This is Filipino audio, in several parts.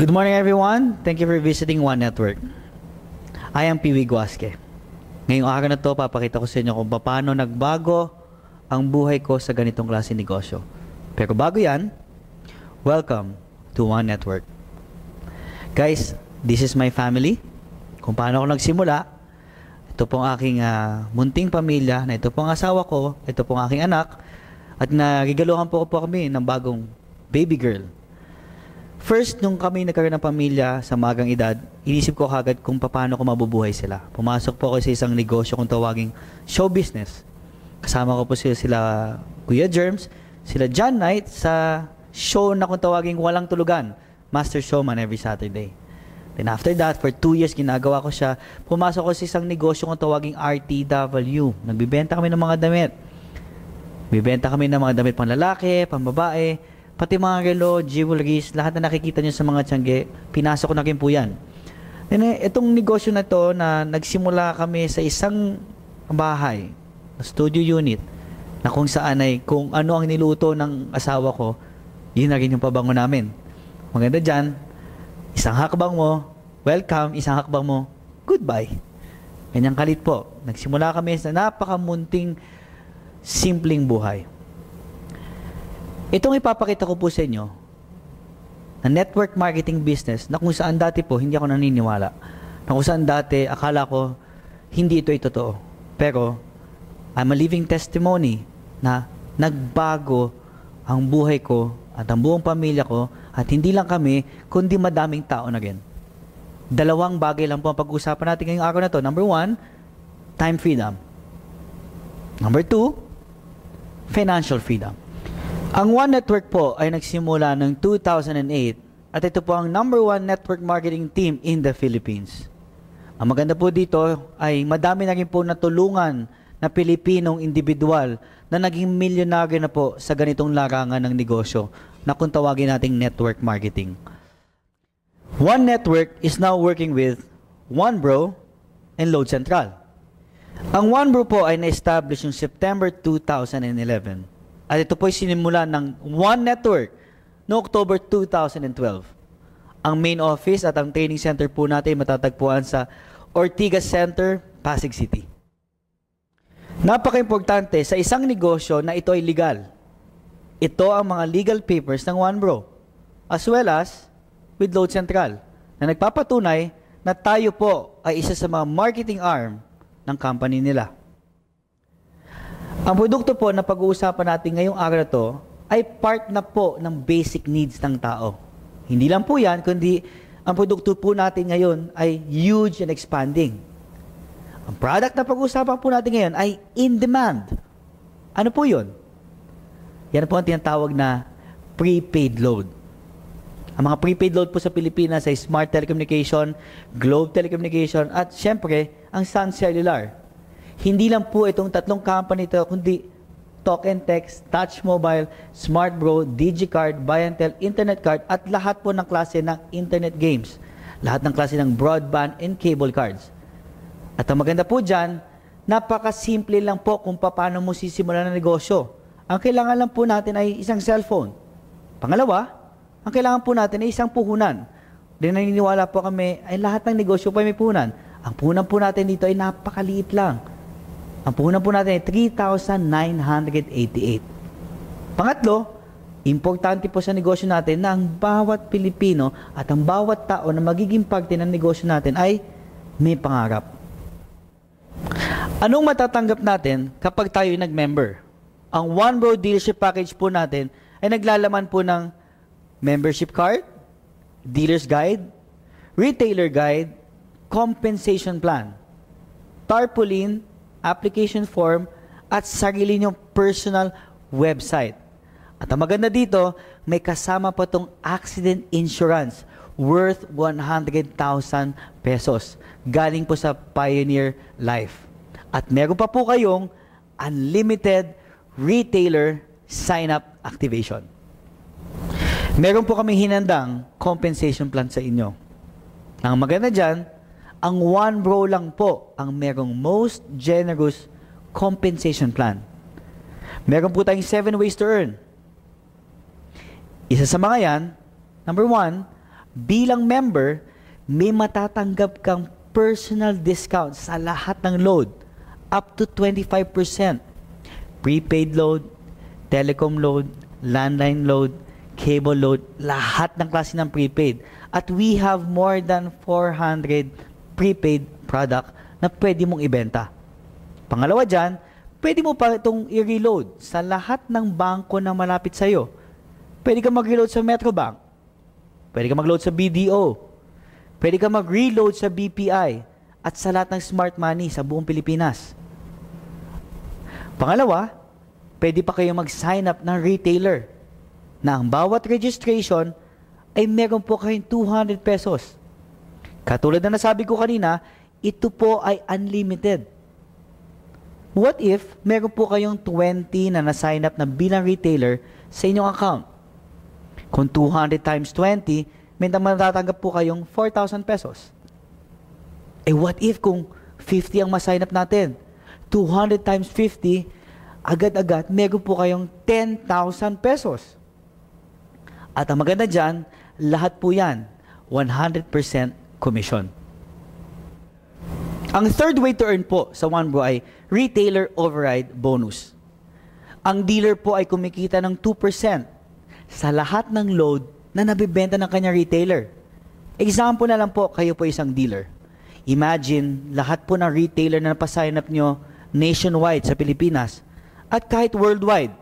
Good morning, everyone. Thank you for visiting One Network. I am Piwi Guasque. Ngayong araw na to, papakita ko sa inyo kung paano nagbago ang buhay ko sa ganitong klase negosyo. Pero bago yan, welcome to One Network. Guys, this is my family. Kung paano ako nagsimula, ito pong aking munting pamilya, na ito pong asawa ko, ito pong aking anak, at nagigaluhan po kami ng bagong baby girl. First, nung kami nagkaroon ng pamilya sa magang edad, inisip ko kagad kung paano ko mabubuhay sila. Pumasok po ako sa isang negosyo kung tawaging show business. Kasama ko po sila Kuya Germs, sila John Knight sa show na kung tawaging Walang Tulugan, Master Showman every Saturday. Then after that, for 2 years ginagawa ko siya, pumasok ko sa isang negosyo kung tawaging RTW. Nagbibenta kami ng mga damit. Bibenta kami ng mga damit pang lalaki, pang babae, pati mga relo, jewelries, lahat na nakikita nyo sa mga tiyangge, pinasok ko na rin po yan. Then, itong negosyo na to na nagsimula kami sa isang bahay, studio unit, na kung saan ay kung ano ang niluto ng asawa ko, yun na rin yung pabango namin. Maganda dyan, isang hakbang mo, welcome, isang hakbang mo, goodbye. Ganyang kalit po. Nagsimula kami sa napakamunting simpleng buhay. Itong ipapakita ko po sa inyo na network marketing business na kung saan dati po hindi ako naniniwala. Na kung saan dati akala ko hindi ito ay totoo. Pero I'm a living testimony na nagbago ang buhay ko at ang buong pamilya ko at hindi lang kami kundi madaming tao na rin. Dalawang bagay lang po ang pag-uusapan natin ngayong araw na to. Number 1, time freedom. Number 2, financial freedom. Ang One Network po ay nagsimula ng 2008 at ito po ang #1 network marketing team in the Philippines. Ang maganda po dito ay madami na rin po natulungan na Pilipinong individual na naging milyonaryo na po sa ganitong larangan ng negosyo na kung tawagin nating network marketing. One Network is now working with OneBro and Load Central. Ang OneBro po ay na-establish yung September 2011. At ito po ay sinimula ng One Network no October 2012. Ang main office at ang training center po natin matatagpuan sa Ortigas Center, Pasig City. Napaka-importante sa isang negosyo na ito ay legal. Ito ang mga legal papers ng OneBro as well as with Load Central na nagpapatunay na tayo po ay isa sa mga marketing arm ng company nila. Ang produkto po na pag-uusapan natin ngayong araw na to ay part na po ng basic needs ng tao. Hindi lang po yan, kundi ang produkto po natin ngayon ay huge and expanding. Ang product na pag-uusapan po natin ngayon ay in demand. Ano po yun? Yan po ang tinatawag na prepaid load. Ang mga prepaid load po sa Pilipinas ay Smart Telecommunication, Globe Telecommunication, at syempre, ang Sun Cellular. Hindi lang po itong tatlong company ito, kundi Talk and Text, Touch Mobile, SmartBro, DigiCard, Buy-and-Tell, Internet Card, at lahat po ng klase ng Internet games. Lahat ng klase ng broadband and cable cards. At ang maganda po dyan, napakasimple lang po kung paano mo sisimulan ng negosyo. Ang kailangan lang po natin ay isang cellphone. Pangalawa, ang kailangan po natin ay isang puhunan. Dahil naniniwala po kami ay lahat ng negosyo po ay may puhunan. Ang puhunan po natin dito ay napakaliit lang. Ang puhunan po natin ay 3,988. Pangatlo, importante po sa negosyo natin na ang bawat Pilipino at ang bawat tao na magiging parte ng negosyo natin ay may pangarap. Anong matatanggap natin kapag tayo nag-member? Ang OneBro Dealership Package po natin ay naglalaman po ng membership card, dealer's guide, retailer guide, compensation plan, tarpaulin, application form, at sarili niyong personal website. At ang maganda dito, may kasama pa itong accident insurance worth 100,000 pesos. Galing po sa Pioneer Life. At meron pa po kayong unlimited retailer sign-up activation. Meron po kami hinandang compensation plan sa inyo. Ang maganda dyan, ang OneBro lang po ang merong most generous compensation plan. Meron po tayong 7 ways to earn. Isa sa mga yan, number 1, bilang member, may matatanggap kang personal discount sa lahat ng load, up to 25%. Prepaid load, telecom load, landline load, cable load, lahat ng klase ng prepaid. At we have more than 400 prepaid product na pwede mong ibenta. Pangalawa dyan, pwede mo pa itong i-reload sa lahat ng bangko na malapit sa'yo. Pwede ka mag-reload sa Metrobank. Pwede ka mag-load sa BDO. Pwede ka mag-reload sa BPI at sa lahat ng smart money sa buong Pilipinas. Pangalawa, pwede pa kayo mag-sign up ng retailer na ang bawat registration ay meron po kayong 200 pesos. Katulad na nasabi ko kanina, ito po ay unlimited. What if meron po kayong 20 na na-sign up na bilang retailer sa inyong account? Kung 200 times 20, may matatanggap po kayong 4,000 pesos. Eh what if kung 50 ang ma-sign up natin? 200 times 50, agad-agad meron po kayong 10,000 pesos. At ang maganda dyan, lahat po yan, 100% commission. Ang third way to earn po sa OneBro ay retailer override bonus. Ang dealer po ay kumikita ng 2% sa lahat ng load na nabibenta ng kanyang retailer. Example na lang po, kayo po isang dealer. Imagine, lahat po ng retailer na napasign up nyo nationwide sa Pilipinas at kahit worldwide,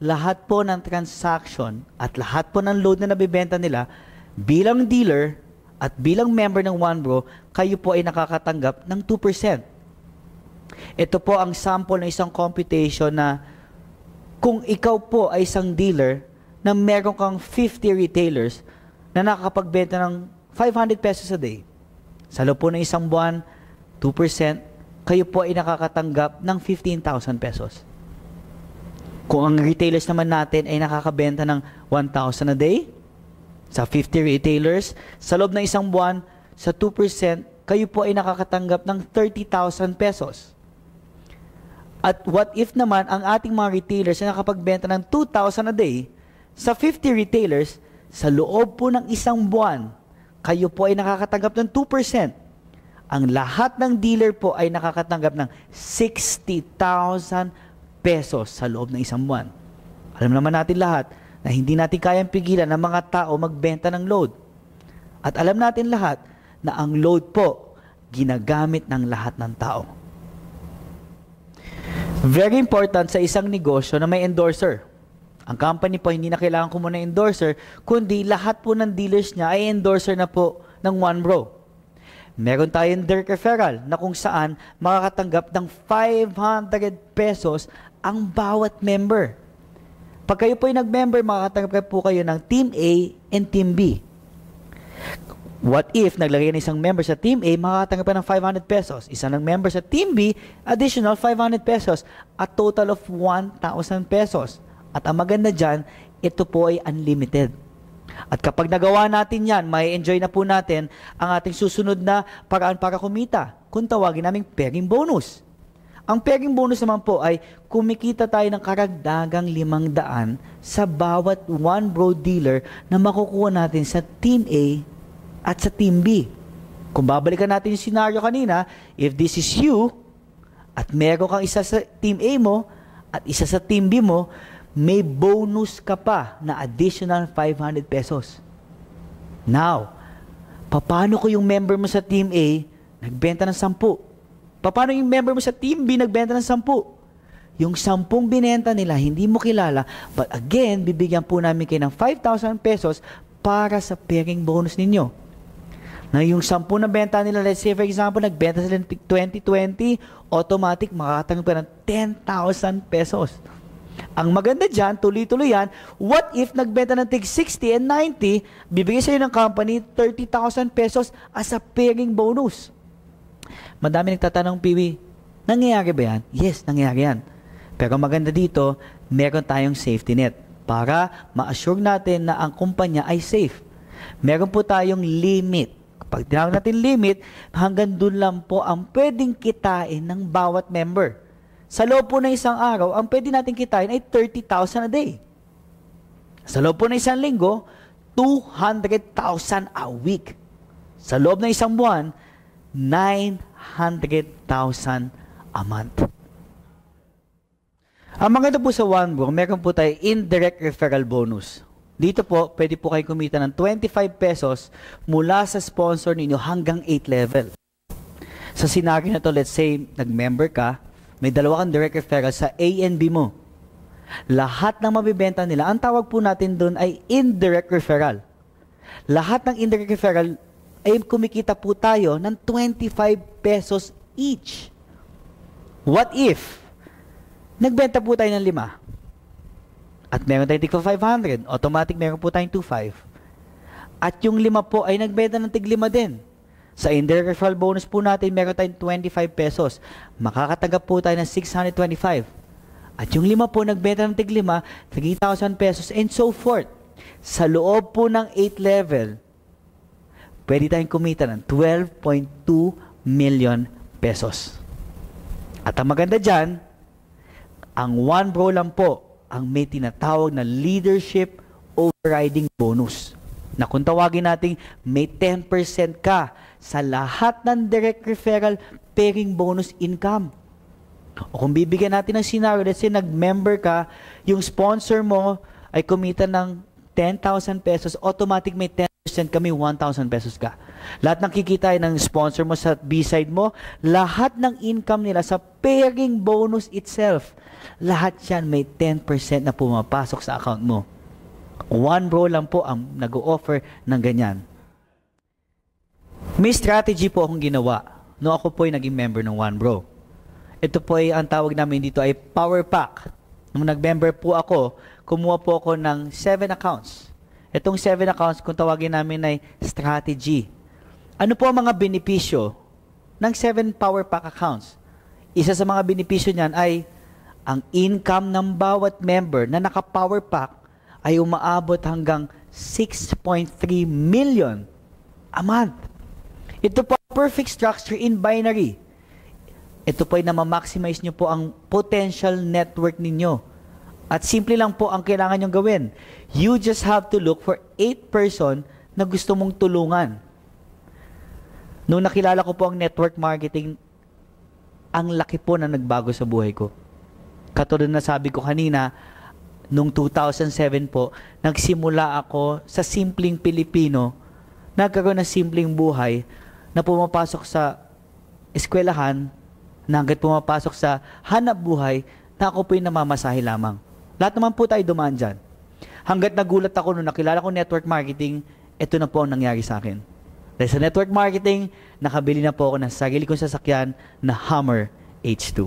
lahat po ng transaction at lahat po ng load na nabibenta nila bilang dealer at bilang member ng OneBro, kayo po ay nakakatanggap ng 2%. Ito po ang sample ng isang computation na kung ikaw po ay isang dealer na meron kang 50 retailers na nakakapagbenta ng 500 pesos a day. Sa loob po ng isang buwan, 2%, kayo po ay nakakatanggap ng 15,000 pesos. Kung ang retailers naman natin ay nakakabenta ng 1,000 a day, sa 50 retailers, sa loob ng isang buwan, sa 2%, kayo po ay nakakatanggap ng 30,000 pesos. At what if naman ang ating mga retailers ay nakapagbenta ng 2,000 a day, sa 50 retailers, sa loob po ng isang buwan, kayo po ay nakakatanggap ng 2%. Ang lahat ng dealer po ay nakakatanggap ng 60,000 pesos sa loob ng isang buwan. Alam naman natin lahat na hindi natin kayang pigilan ng mga tao magbenta ng load. At alam natin lahat na ang load po ginagamit ng lahat ng tao. Very important sa isang negosyo na may endorser. Ang company po hindi na kailangan kumuha ng endorser, kundi lahat po ng dealers niya ay endorser na po ng OneBro. Meron tayong direct referral na kung saan makakatanggap ng 500 pesos ang bawat member. Pag kayo po ay nag-member, makakatanggap po kayo ng Team A and Team B. What if naglagay ng isang member sa Team A, makakatanggap pa ng 500 pesos. Isa ng member sa Team B, additional 500 pesos. A total of 1,000 pesos. At ang maganda dyan, ito po ay unlimited. At kapag nagawa natin yan, may enjoy na po natin ang ating susunod na paraan para kumita. Kung tawagin naming pairing bonus. Ang pairing bonus naman po ay kumikita tayo ng karagdagang 500 sa bawat OneBro dealer na makukuha natin sa Team A at sa Team B. Kung babalikan natin yung scenario kanina, if this is you at meron kang isa sa Team A mo at isa sa Team B mo, may bonus ka pa na additional 500 pesos. Now, paano ko yung member mo sa Team A nagbenta ng 10? Paano yung member mo sa Team B nagbenta ng 10? Yung 10 binenta nila, hindi mo kilala, but again, bibigyan po namin kayo ng 5,000 pesos para sa pairing bonus ninyo. Na yung 10 na benta nila, let's say for example, nagbenta sila ng 2020, automatic makakatanggap ka ng 10,000 pesos. Ang maganda dyan, tuloy-tuloy yan, what if nagbenta ng tig 60 and 90, bibigay sa'yo ng company 30,000 pesos as a pairing bonus. Madami nagtatanong, Piwi, nangyayari ba yan? Yes, nangyayari yan. Pero maganda dito, meron tayong safety net para ma-assure natin na ang kumpanya ay safe. Meron po tayong limit. Kapag tinawag natin limit, hanggang dun lang po ang pwedeng kitain ng bawat member. Sa loob po ng isang araw, ang pwede natin kitain ay 30,000 a day. Sa loob po ng isang linggo, 200,000 a week. Sa loob ng isang buwan, 900,000 a month. Ang maganda po sa OneBro, meron po tayo indirect referral bonus. Dito po, pwede po kayo kumita ng 25 pesos mula sa sponsor ninyo hanggang 8 level. Sa scenario na to, let's say, nag-member ka, may dalawa kang direct referral sa A and B mo. Lahat ng mabibenta nila, ang tawag po natin doon ay indirect referral. Lahat ng indirect referral ay kumikita po tayo ng 25 pesos each. What if nagbenta po tayo ng 5 at meron tayong tig 500, automatic meron po tayong 25. At yung 5 po ay nagbenta ng tig 5 din. Sa indirect referral bonus po natin, meron tayong 25 pesos. Makakatanggap po tayo ng 625. At yung 5 po nagbenta ng tig 5, 3,000 pesos and so forth. Sa loob po ng 8 level, pwede tayong kumita ng 12.2 million pesos. At ang maganda dyan, ang OneBro lang po ang may tinatawag na leadership overriding bonus. Na kung tawagin natin, may 10% ka sa lahat ng direct referral pairing bonus income. O kung bibigyan natin ng scenario, let's say nag-member ka, yung sponsor mo ay kumita ng 10,000 pesos, automatic may 10% kami, 1,000 pesos ka. Lahat ng kikita ng sponsor mo sa B-side mo, lahat ng income nila sa pairing bonus itself, lahat yan may 10% na pumapasok sa account mo. OneBro lang po ang nag-o-offer ng ganyan. May strategy po akong ginawa no ako po ay naging member ng OneBro. Ito po ay ang tawag namin dito ay Power Pack. Nung nag-member po ako, kumuha po ako ng 7 accounts. Itong 7 accounts, kung tawagin namin ay strategy. Ano po ang mga benepisyo ng 7 Power Pack accounts? Isa sa mga benepisyo niyan ay ang income ng bawat member na naka-Power Pack ay umaabot hanggang 6.3 million a month. Ito po ang perfect structure in binary. Ito po ay na-maximize nyo po ang potential network ninyo. At simple lang po ang kailangan nyong gawin. You just have to look for 8 person na gusto mong tulungan. Nung nakilala ko po ang network marketing, ang laki po na nagbago sa buhay ko. Katulad na sabi ko kanina, nung 2007 po, nagsimula ako sa simpleng Pilipino, nagkaroon ng simpleng buhay, na pumapasok sa eskwelahan, na hanggat pumapasok sa hanap buhay, na ako po yung namamasahe lamang. Lahat naman po tayo dumaan dyan. Hanggat nagulat ako nung nakilala ko network marketing, ito na po ang nangyari sa akin. Dahil sa network marketing, nakabili na po ako ng sarili kong sasakyan na Hummer H2.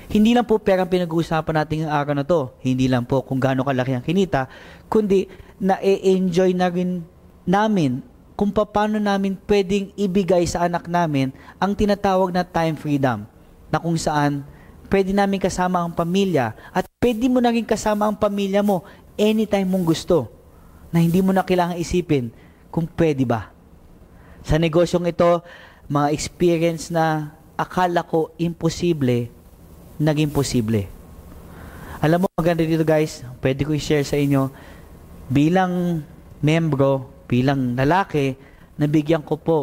Hindi lang po perang pinag-uusapan natin ng araw na to. Hindi lang po kung gaano kalaki ang kinita, kundi na-enjoy na rin namin kung paano namin pwedeng ibigay sa anak namin ang tinatawag na time freedom, na kung saan pwede namin kasama ang pamilya at pwede mo na rin kasama ang pamilya mo anytime mong gusto, na hindi mo na kailangan isipin kung pwede ba. Sa negosyong ito, mga experience na akala ko imposible, naging posible. Alam mo, maganda dito guys, pwede ko i-share sa inyo, bilang membro, bilang lalaki, nabigyan ko po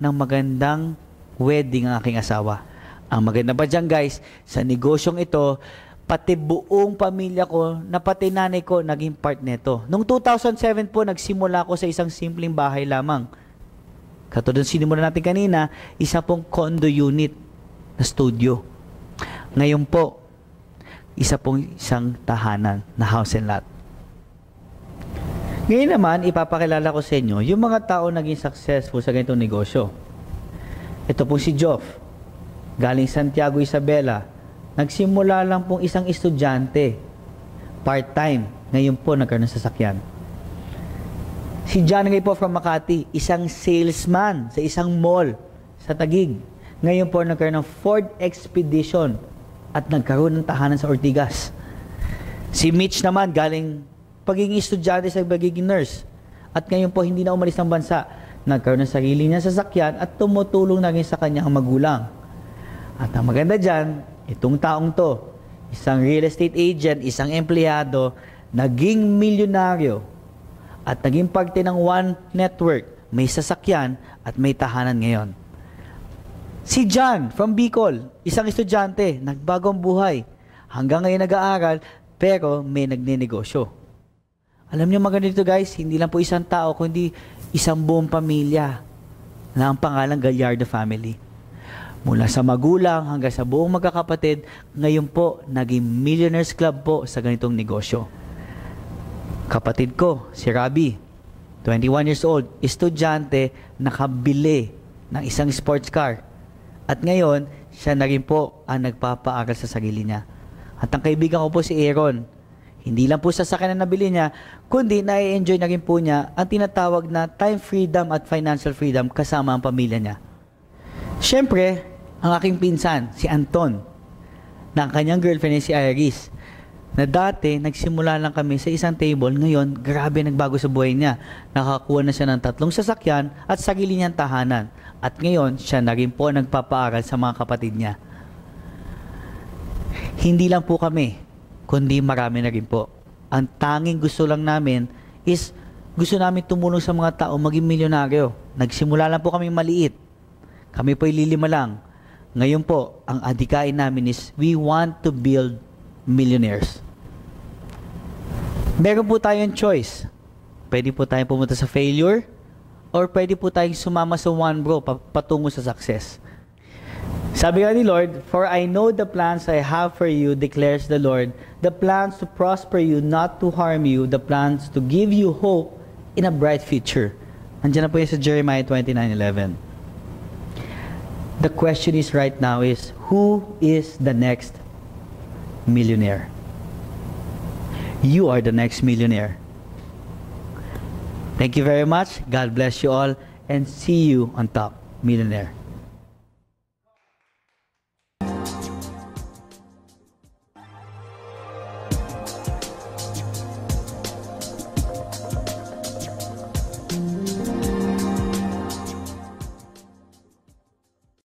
ng magandang wedding ang aking asawa. Ang maganda pa dyan guys, sa negosyong ito, pati buong pamilya ko, na pati nanay ko, naging part nito. Noong 2007 po, nagsimula ako sa isang simpleng bahay lamang. Katulad sinimulan natin kanina, isa pong condo unit na studio. Ngayon po, isang tahanan na house and lot. Ngayon naman, ipapakilala ko sa inyo yung mga tao naging successful sa ganitong negosyo. Ito po si Joff, galing Santiago, Isabela. Nagsimula lang pong isang estudyante, part-time. Ngayon po, nagkaroon ng sasakyan. Si John Ray po from Makati, isang salesman sa isang mall sa Taguig. Ngayon po, nagkaroon ng Ford Expedition at nagkaroon ng tahanan sa Ortigas. Si Mitch naman, galing pagiging estudyante sa pagiging nurse. At ngayon po, hindi na umalis ng bansa. Nagkaroon ng sarili niya sasakyan at tumutulong na rin sa kanyang magulang. At ang maganda dyan, itong taong to, isang real estate agent, isang empleyado, naging milyonaryo. at naging parte ng One Network. May sasakyan at may tahanan ngayon. Si John from Bicol, isang estudyante, nagbago ang buhay. Hanggang ngayon nag-aaral, pero may nagnenegosyo. Alam niyo mga ganito guys, hindi lang po isang tao, kundi isang buong pamilya na ang pangalang Gallardo family. Mula sa magulang hanggang sa buong magkakapatid, ngayon po, naging Millionaires Club po sa ganitong negosyo. Kapatid ko, si Robbie, 21 years old, estudyante, nakabili ng isang sports car. At ngayon, siya na rin po ang nagpapaaral sa sarili niya. At ang kaibigan ko po si Aaron, hindi lang po sasakyan na nabili niya, kundi na-enjoy na rin po niya ang tinatawag na time freedom at financial freedom kasama ang pamilya niya. Siyempre, ang aking pinsan, si Anton, na ang kanyang girlfriend ay si Iris, na dati nagsimula lang kami sa isang table, ngayon grabe nagbago sa buhay niya. Nakakuha na siya ng 3 sasakyan at sarili niyang tahanan. At ngayon, siya na rin po nagpapaaral sa mga kapatid niya. Hindi lang po kami, kundi marami na rin po. Ang tanging gusto lang namin is gusto namin tumulong sa mga tao maging milyonaryo. Nagsimula lang po kami maliit. Kami po ililima lang. Ngayon po, ang adikain namin is we want to build millionaires. Meron po tayong choice. Pwede po tayong pumunta sa failure or pwede po tayong sumama sa one bro patungo sa success. Sabi nga ni Lord, "For I know the plans I have for you, declares the Lord, the plans to prosper you, not to harm you, the plans to give you hope in a bright future." Nandiyan na po yan sa Jeremiah 29:11. The question is right now is, who is the next millionaire? You are the next millionaire. Thank you very much. God bless you all and see you on top, millionaire.